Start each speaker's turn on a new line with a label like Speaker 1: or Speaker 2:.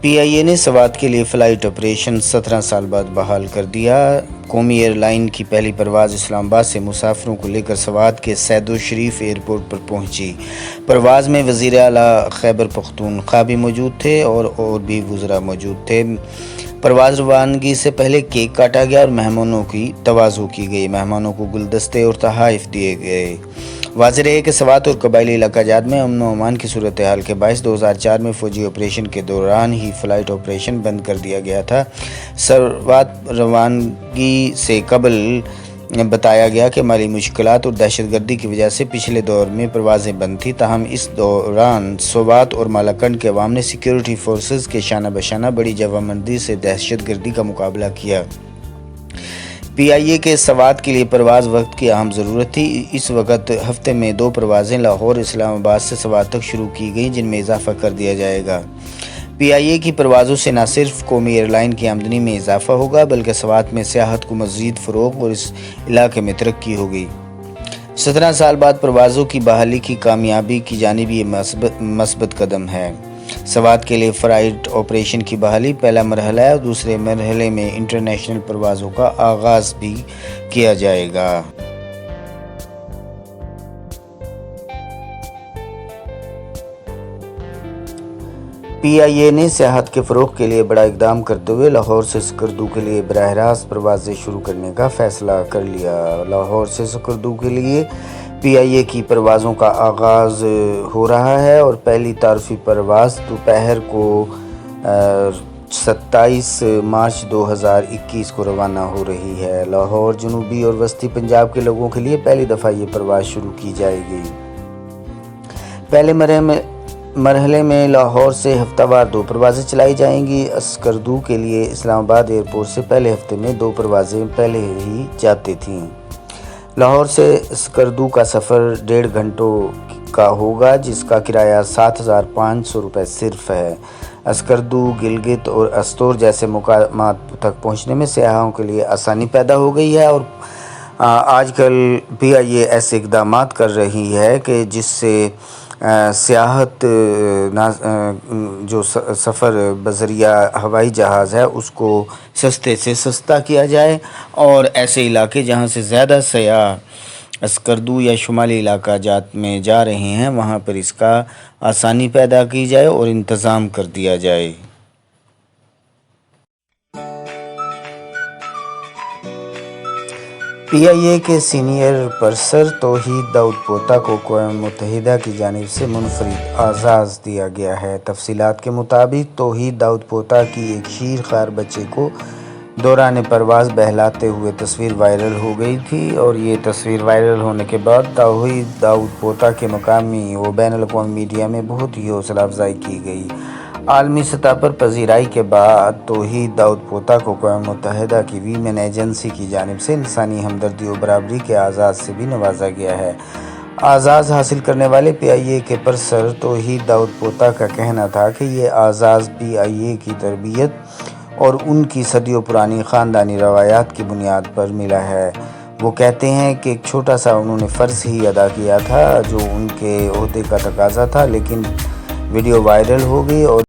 Speaker 1: پی آئی اے نے سوات کے لیے فلائٹ آپریشن 17 سال بعد بحال کر دیا۔ قومی ایئر لائن کی پہلی پرواز اسلام آباد سے مسافروں کو لے کر سوات کے سید الشریف ایئرپورٹ پر پہنچی۔ پرواز میں وزیر اعلیٰ خیبر پختونخوا بھی موجود تھے اور بھی وزراء موجود تھے۔ پرواز روانگی سے پہلے کیک کاٹا گیا اور مہمانوں کی تواضع کی گئی۔ مہمانوں کو گلدستے اور تحائف دیے گئے۔ واضح رہے کہ سوات اور قبائلی علاقہ جات میں امن و امان کی صورتحال کے باعث 2004 میں فوجی آپریشن کے دوران ہی فلائٹ آپریشن بند کر دیا گیا تھا۔ سوات روانگی سے قبل بتایا گیا کہ مالی مشکلات اور دہشت گردی کی وجہ سے پچھلے دور میں پروازیں بند تھیں، تاہم اس دوران سوات اور مالاکنڈ کے عوام نے سیکیورٹی فورسز کے شانہ بشانہ بڑی جوانمردی سے دہشت گردی کا مقابلہ کیا۔ پی آئی اے کے سوات کے لیے پرواز وقت کی اہم ضرورت تھی۔ اس وقت ہفتے میں 2 پروازیں لاہور اسلام آباد سے سوات تک شروع کی گئیں، جن میں اضافہ کر دیا جائے گا۔ پی آئی اے کی پروازوں سے نہ صرف قومی ایئر لائن کی آمدنی میں اضافہ ہوگا بلکہ سوات میں سیاحت کو مزید فروغ اور اس علاقے میں ترقی ہوگی۔ 17 سال بعد پروازوں کی بحالی کی کامیابی کی جانب یہ مثبت قدم ہے۔ سوات کے لیے فلائٹ آپریشن کی بحالی پہلا مرحلہ ہے اور دوسرے مرحلے میں انٹرنیشنل پروازوں کا آغاز بھی کیا جائے گا۔ پی آئی اے نے سیاحت کے فروغ کے لیے بڑا اقدام کرتے ہوئے لاہور سے سکردو کے لیے براہ راست پروازیں شروع کرنے کا فیصلہ کر لیا۔ لاہور سے سکردو کے لیے پی آئی اے کی پروازوں کا آغاز ہو رہا ہے اور پہلی تعارفی پرواز دوپہر کو 27 مارچ 2021 کو روانہ ہو رہی ہے۔ لاہور، جنوبی اور وسطی پنجاب کے لوگوں کے لیے پہلی دفعہ یہ پرواز شروع کی جائے گی۔ پہلے مرحلے میں لاہور سے ہفتہ وار 2 پروازیں چلائی جائیں گی۔ سکردو کے لیے اسلام آباد ایئرپورٹ سے پہلے ہفتے میں 2 پروازیں پہلے ہی جاتی تھیں۔ لاہور سے سکردو کا سفر 1.5 گھنٹوں کا ہوگا، جس کا کرایہ 7,500 روپے صرف ہے۔ سکردو، گلگت اور استور جیسے مقامات تک پہنچنے میں سیاحوں کے لیے آسانی پیدا ہو گئی ہے اور آج کل پی آئی اے ایسے اقدامات کر رہی ہے کہ جس سے سیاحت جو سفر بذریعہ ہوائی جہاز ہے اس کو سستے سے سستا کیا جائے اور ایسے علاقے جہاں سے زیادہ سیاح سکردو یا شمالی علاقہ جات میں جا رہے ہیں وہاں پر اس کا آسانی پیدا کی جائے اور انتظام کر دیا جائے۔ پی آئی اے کے سینئر پرسر توحید داؤد پوتا کو اقوام متحدہ کی جانب سے منفرد اعزاز دیا گیا ہے۔ تفصیلات کے مطابق توحید داؤد پوتا کی ایک شیر خوار بچے کو دوران پرواز بہلاتے ہوئے تصویر وائرل ہو گئی تھی اور یہ تصویر وائرل ہونے کے بعد توحید داؤد پوتا کے مقامی و بین الاقوامی میڈیا میں بہت ہی حوصلہ افزائی کی گئی۔ عالمی سطح پر پذیرائی کے بعد توحید داؤد پوتا کو اقوام متحدہ کی ویمن ایجنسی کی جانب سے انسانی ہمدردی و برابری کے اعزاز سے بھی نوازا گیا ہے۔ اعزاز حاصل کرنے والے پی آئی اے کے پرسر توحید داؤد پوتا کا کہنا تھا کہ یہ اعزاز پی آئی اے کی تربیت اور ان کی صدیوں پرانی خاندانی روایات کی بنیاد پر ملا ہے۔ وہ کہتے ہیں کہ ایک چھوٹا سا انہوں نے فرض ہی ادا کیا تھا جو ان کے عہدے کا تقاضا تھا، لیکن ویڈیو وائرل ہو گئی اور